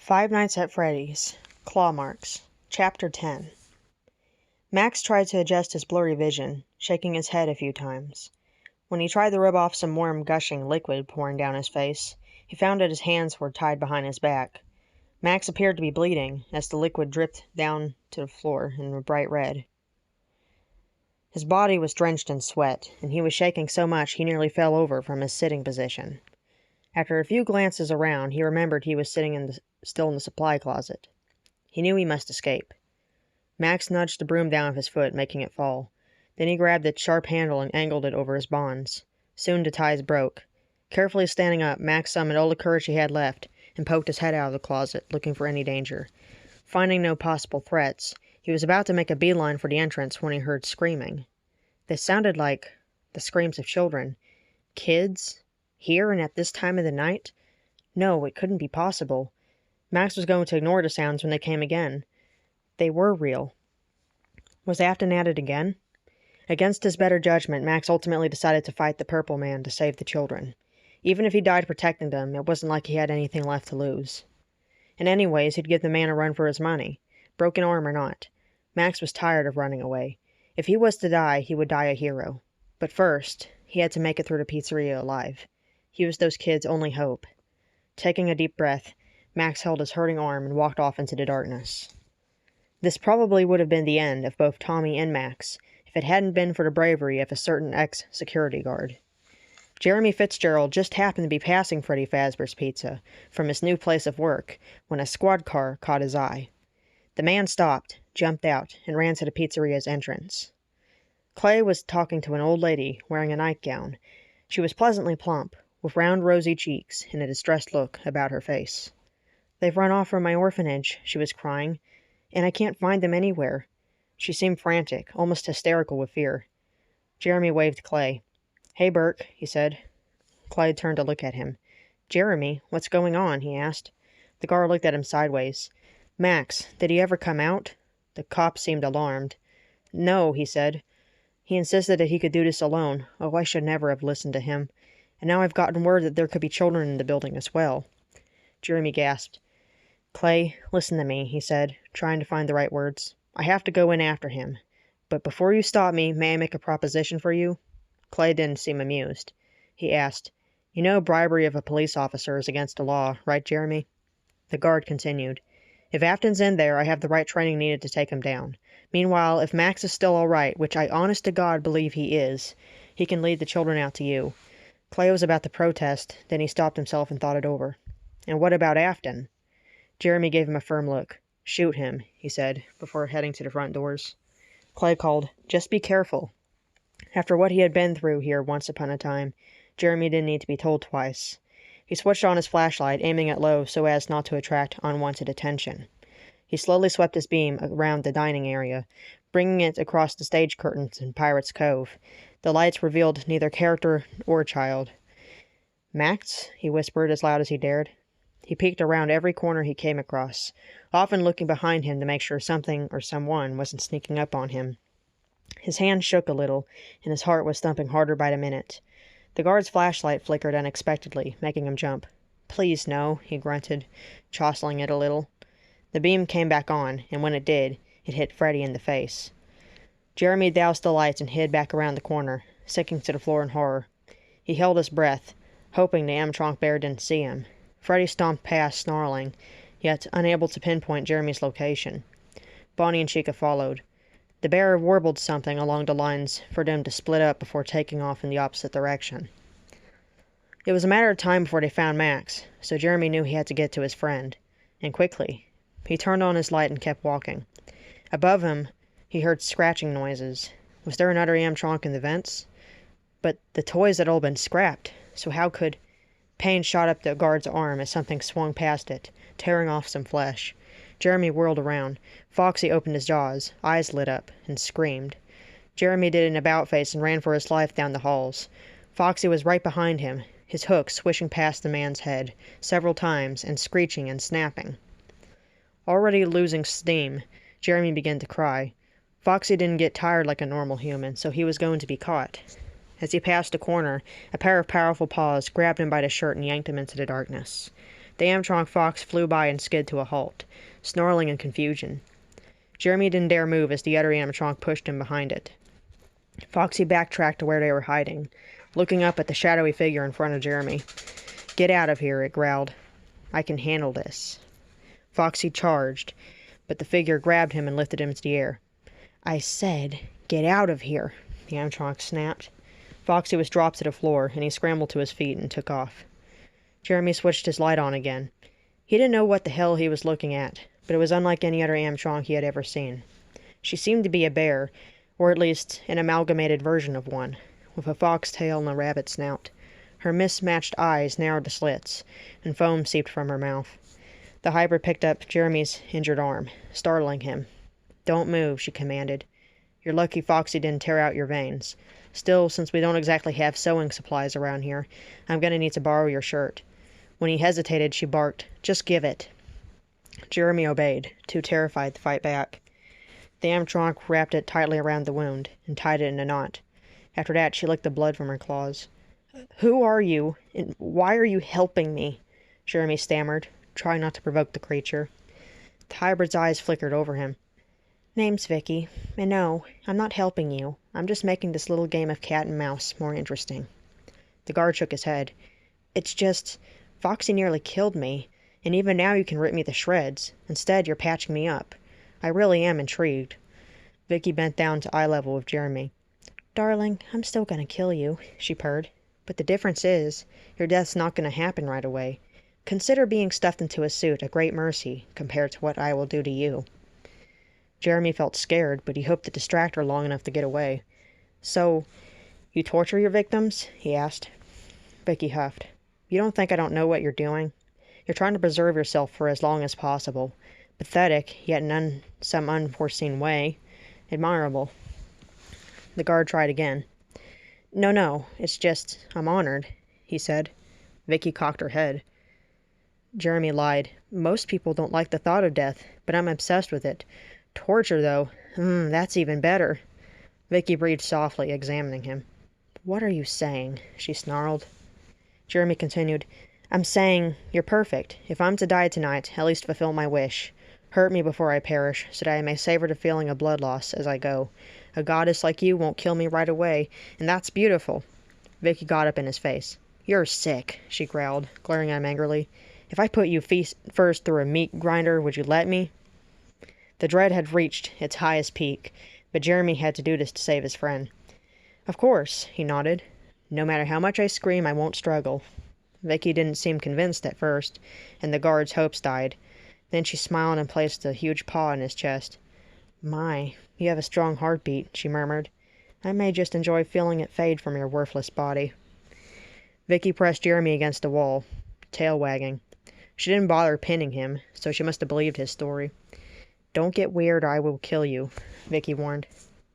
Five Nights at Freddy's, Clawmarks, Chapter 10. Max tried to adjust his blurry vision, shaking his head a few times. When he tried to rub off some warm, gushing liquid pouring down his face, he found that his hands were tied behind his back. Max appeared to be bleeding, as the liquid dripped down to the floor in a bright red. His body was drenched in sweat, and he was shaking so much he nearly fell over from his sitting position. After a few glances around, he remembered he was sitting still in the supply closet. He knew he must escape. Max nudged the broom down with his foot, making it fall. Then he grabbed the sharp handle and angled it over his bonds. Soon the ties broke. Carefully standing up, Max summoned all the courage he had left and poked his head out of the closet, looking for any danger. Finding no possible threats, he was about to make a beeline for the entrance when he heard screaming. This sounded like the screams of children. Kids? Here and at this time of the night? No, it couldn't be possible. Max was going to ignore the sounds when they came again. They were real. Was Afton at it again? Against his better judgment, Max ultimately decided to fight the Purple Man to save the children. Even if he died protecting them, it wasn't like he had anything left to lose. And anyways, he'd give the man a run for his money, broken arm or not. Max was tired of running away. If he was to die, he would die a hero. But first, he had to make it through the pizzeria alive. He was those kids' only hope. Taking a deep breath, Max held his hurting arm and walked off into the darkness. This probably would have been the end of both Tommy and Max, if it hadn't been for the bravery of a certain ex-security guard. Jeremy Fitzgerald just happened to be passing Freddy Fazbear's Pizza from his new place of work when a squad car caught his eye. The man stopped, jumped out, and ran to the pizzeria's entrance. Clay was talking to an old lady wearing a nightgown. She was pleasantly plump, with round rosy cheeks and a distressed look about her face. "They've run off from my orphanage," she was crying, "and I can't find them anywhere." She seemed frantic, almost hysterical with fear. Jeremy waved Clay. "Hey, Burke," he said. Clay turned to look at him. "Jeremy, what's going on?" he asked. The guard looked at him sideways. "Max, did he ever come out?" The cop seemed alarmed. "No," he said. "He insisted that he could do this alone. Oh, I should never have listened to him. And now I've gotten word that there could be children in the building as well." Jeremy gasped. "Clay, listen to me," he said, trying to find the right words. "I have to go in after him. But before you stop me, may I make a proposition for you?" Clay didn't seem amused. He asked, "You know bribery of a police officer is against the law, right, Jeremy?" The guard continued. "If Afton's in there, I have the right training needed to take him down. Meanwhile, if Max is still all right, which I honest to God believe he is, he can lead the children out to you." Clay was about to protest, then he stopped himself and thought it over. "And what about Afton?" Jeremy gave him a firm look. "Shoot him," he said, before heading to the front doors. Clay called, "Just be careful." After what he had been through here once upon a time, Jeremy didn't need to be told twice. He switched on his flashlight, aiming it low so as not to attract unwanted attention. He slowly swept his beam around the dining area, bringing it across the stage curtains in Pirate's Cove. The lights revealed neither character or child. "Max?" he whispered as loud as he dared. He peeked around every corner he came across, often looking behind him to make sure something or someone wasn't sneaking up on him. His hand shook a little, and his heart was thumping harder by the minute. The guard's flashlight flickered unexpectedly, making him jump. "Please, no," he grunted, jostling it a little. The beam came back on, and when it did, it hit Freddy in the face. Jeremy doused the lights and hid back around the corner, sinking to the floor in horror. He held his breath, hoping the Amtronc bear didn't see him. Freddy stomped past, snarling, yet unable to pinpoint Jeremy's location. Bonnie and Chica followed. The bear warbled something along the lines for them to split up before taking off in the opposite direction. It was a matter of time before they found Max, so Jeremy knew he had to get to his friend, and quickly. He turned on his light and kept walking. Above him, he heard scratching noises. Was there another Amtronc in the vents? But the toys had all been scrapped, so how could... Pain shot up the guard's arm as something swung past it, tearing off some flesh. Jeremy whirled around. Foxy opened his jaws, eyes lit up, and screamed. Jeremy did an about-face and ran for his life down the halls. Foxy was right behind him, his hook swishing past the man's head several times and screeching and snapping. Already losing steam, Jeremy began to cry. Foxy didn't get tired like a normal human, so he was going to be caught. As he passed a corner, a pair of powerful paws grabbed him by the shirt and yanked him into the darkness. The animatronic fox flew by and skid to a halt, snarling in confusion. Jeremy didn't dare move as the other animatronic pushed him behind it. Foxy backtracked to where they were hiding, looking up at the shadowy figure in front of Jeremy. "Get out of here," it growled. "I can handle this." Foxy charged, but the figure grabbed him and lifted him into the air. "I said, get out of here," the animatronic snapped. Foxy was dropped to the floor, and he scrambled to his feet and took off. Jeremy switched his light on again. He didn't know what the hell he was looking at, but it was unlike any other animatronic he had ever seen. She seemed to be a bear, or at least an amalgamated version of one, with a fox tail and a rabbit snout. Her mismatched eyes narrowed to slits, and foam seeped from her mouth. The hybrid picked up Jeremy's injured arm, startling him. "Don't move," she commanded. "You're lucky Foxy didn't tear out your veins. Still, since we don't exactly have sewing supplies around here, I'm going to need to borrow your shirt." When he hesitated, she barked, "Just give it." Jeremy obeyed, too terrified to fight back. The animatronic wrapped it tightly around the wound and tied it in a knot. After that, she licked the blood from her claws. "Who are you, and why are you helping me?" Jeremy stammered, trying not to provoke the creature. The hybrid's eyes flickered over him. "Name's Vicky, and no, I'm not helping you. I'm just making this little game of cat and mouse more interesting." The guard shook his head. "It's just, Foxy nearly killed me, and even now you can rip me to shreds. Instead, you're patching me up. I really am intrigued." Vicky bent down to eye level with Jeremy. "Darling, I'm still going to kill you," she purred. "But the difference is, your death's not going to happen right away. Consider being stuffed into a suit a great mercy compared to what I will do to you." Jeremy felt scared, but he hoped to distract her long enough to get away. "So, you torture your victims?" he asked. Vicky huffed. "You don't think I don't know what you're doing? You're trying to preserve yourself for as long as possible. Pathetic, yet in some unforeseen way. Admirable." The guard tried again. No, it's just, I'm honored," he said. Vicky cocked her head. Jeremy lied. "Most people don't like the thought of death, but I'm obsessed with it. Torture, though, that's even better." Vicky breathed softly, examining him. "What are you saying?" she snarled. Jeremy continued. "I'm saying you're perfect. If I'm to die tonight, at least fulfill my wish. Hurt me before I perish, so that I may savor the feeling of blood loss as I go. A goddess like you won't kill me right away, and that's beautiful." Vicky got up in his face. "You're sick," she growled, glaring at him angrily. "If I put you first through a meat grinder, would you let me?" The dread had reached its highest peak, but Jeremy had to do this to save his friend. "Of course," he nodded. "No matter how much I scream, I won't struggle." Vicky didn't seem convinced at first, and the guard's hopes died. Then she smiled and placed a huge paw on his chest. "My, you have a strong heartbeat," she murmured. "I may just enjoy feeling it fade from your worthless body." Vicky pressed Jeremy against the wall, tail wagging. She didn't bother pinning him, so she must have believed his story. "Don't get weird or I will kill you," Vicky warned.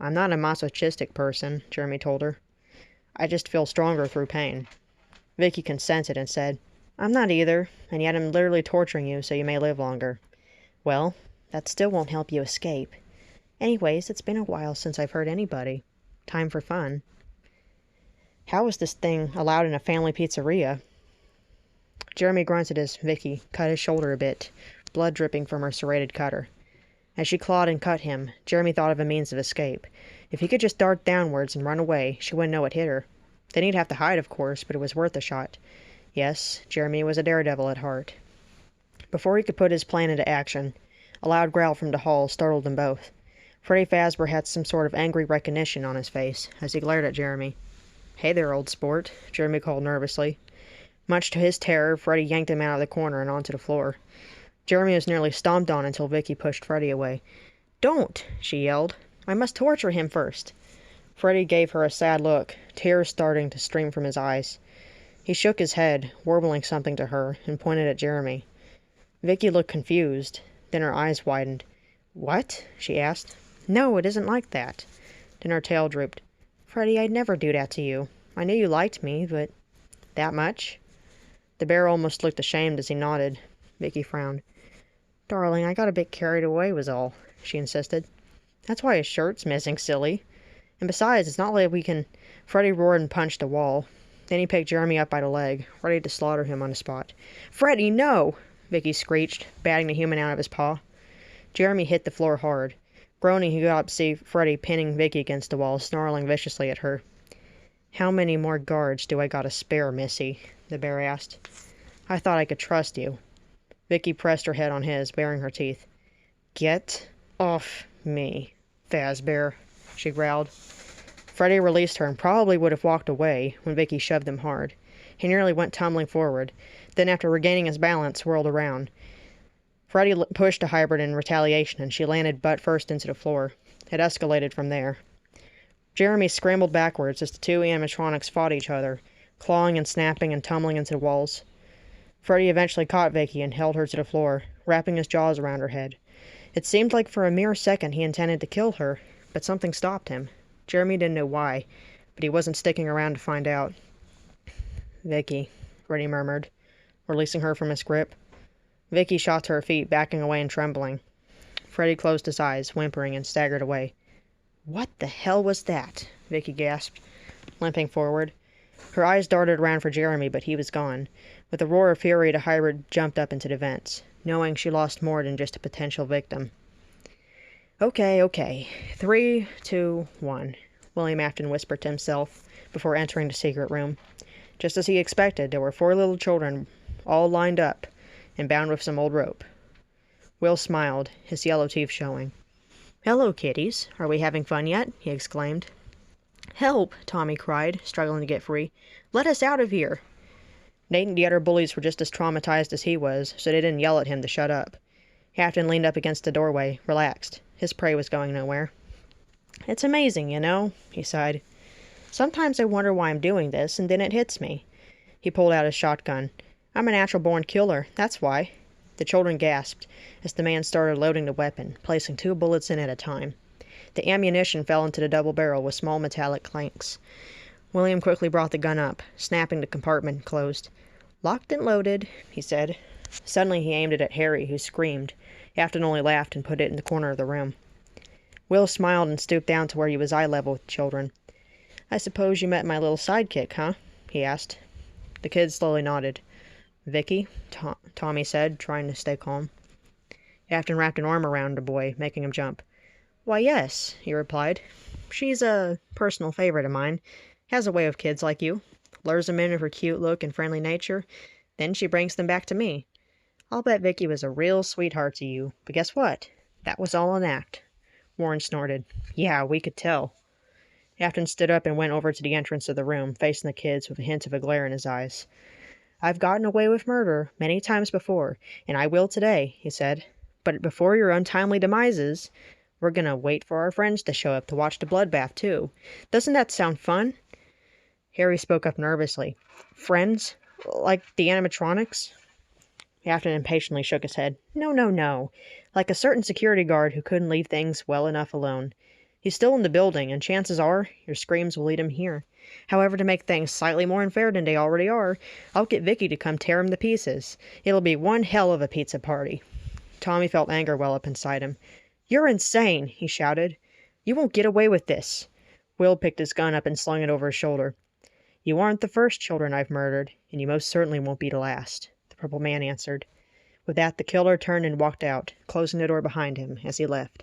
"I'm not a masochistic person," Jeremy told her. "I just feel stronger through pain." Vicky consented and said, "I'm not either, and yet I'm literally torturing you so you may live longer." "Well, that still won't help you escape. Anyways, it's been a while since I've hurt anybody. Time for fun." "How is this thing allowed in a family pizzeria?" Jeremy grunted as Vicky cut his shoulder a bit, blood dripping from her serrated cutter. As she clawed and cut him, Jeremy thought of a means of escape. If he could just dart downwards and run away, she wouldn't know what hit her. Then he'd have to hide, of course, but it was worth a shot. Yes, Jeremy was a daredevil at heart. Before he could put his plan into action, a loud growl from the hall startled them both. Freddy Fazbear had some sort of angry recognition on his face as he glared at Jeremy. "Hey there, old sport," Jeremy called nervously. Much to his terror, Freddy yanked him out of the corner and onto the floor. Jeremy was nearly stomped on until Vicky pushed Freddy away. "Don't!" she yelled. "I must torture him first." Freddy gave her a sad look, tears starting to stream from his eyes. He shook his head, warbling something to her, and pointed at Jeremy. Vicky looked confused. Then her eyes widened. "What?" she asked. "No, it isn't like that." Then her tail drooped. "Freddy, I'd never do that to you. I knew you liked me, but—" "That much?" The bear almost looked ashamed as he nodded. Vicky frowned. "Darling, I got a bit carried away was all," she insisted. "That's why his shirt's missing, silly. And besides, it's not like we can—" Freddy roared and punched the wall. Then he picked Jeremy up by the leg, ready to slaughter him on the spot. "Freddy, no!" Vicky screeched, batting the human out of his paw. Jeremy hit the floor hard. Groaning, he got up to see Freddy pinning Vicky against the wall, snarling viciously at her. "How many more guards do I gotta spare, missy?" the bear asked. "I thought I could trust you." Vicky pressed her head on his, baring her teeth. "Get off me, Fazbear," she growled. Freddy released her and probably would have walked away when Vicky shoved him hard. He nearly went tumbling forward, then after regaining his balance, whirled around. Freddy pushed a hybrid in retaliation, and she landed butt first into the floor. It escalated from there. Jeremy scrambled backwards as the two animatronics fought each other, clawing and snapping and tumbling into the walls. Freddy eventually caught Vicky and held her to the floor, wrapping his jaws around her head. It seemed like for a mere second he intended to kill her, but something stopped him. Jeremy didn't know why, but he wasn't sticking around to find out. "Vicky," Freddy murmured, releasing her from his grip. Vicky shot to her feet, backing away and trembling. Freddy closed his eyes, whimpering, and staggered away. "What the hell was that?" Vicky gasped, limping forward. Her eyes darted around for Jeremy, but he was gone. With a roar of fury, the hybrid jumped up into the vents, knowing she lost more than just a potential victim. Okay. 3, 2, 1, William Afton whispered to himself before entering the secret room. Just as he expected, there were 4 little children, all lined up and bound with some old rope. Will smiled, his yellow teeth showing. "Hello, kiddies. Are we having fun yet?" he exclaimed. "Help!" Tommy cried, struggling to get free. "Let us out of here!" Nate and the other bullies were just as traumatized as he was, so they didn't yell at him to shut up. Afton leaned up against the doorway, relaxed. His prey was going nowhere. "It's amazing, you know," he sighed. "Sometimes I wonder why I'm doing this, and then it hits me." He pulled out his shotgun. "I'm a natural-born killer, that's why." The children gasped as the man started loading the weapon, placing 2 bullets in at a time. The ammunition fell into the double barrel with small metallic clanks. William quickly brought the gun up, snapping the compartment closed. "Locked and loaded," he said. Suddenly he aimed it at Harry, who screamed. Afton only laughed and put it in the corner of the room. Will smiled and stooped down to where he was eye level with the children. "I suppose you met my little sidekick, huh?" he asked. The kids slowly nodded. "Vicky?" Tommy said, trying to stay calm. Afton wrapped an arm around the boy, making him jump. "Why, yes," he replied. "She's a personal favorite of mine. Has a way with kids like you. Lures them in with her cute look and friendly nature. Then she brings them back to me. I'll bet Vicky was a real sweetheart to you. But guess what? That was all an act." Warren snorted. "Yeah, we could tell." Afton stood up and went over to the entrance of the room, facing the kids with a hint of a glare in his eyes. "I've gotten away with murder many times before, and I will today," he said. "But before your untimely demises, we're gonna wait for our friends to show up to watch the bloodbath, too. Doesn't that sound fun?" Harry spoke up nervously. "Friends? Like the animatronics?" Afton impatiently shook his head. No. Like a certain security guard who couldn't leave things well enough alone. He's still in the building, and chances are your screams will lead him here. However, to make things slightly more unfair than they already are, I'll get Vicky to come tear him to pieces. It'll be one hell of a pizza party." Tommy felt anger well up inside him. "You're insane!" he shouted. "You won't get away with this." Will picked his gun up and slung it over his shoulder. "You aren't the first children I've murdered, and you most certainly won't be the last," the purple man answered. With that, the killer turned and walked out, closing the door behind him as he left.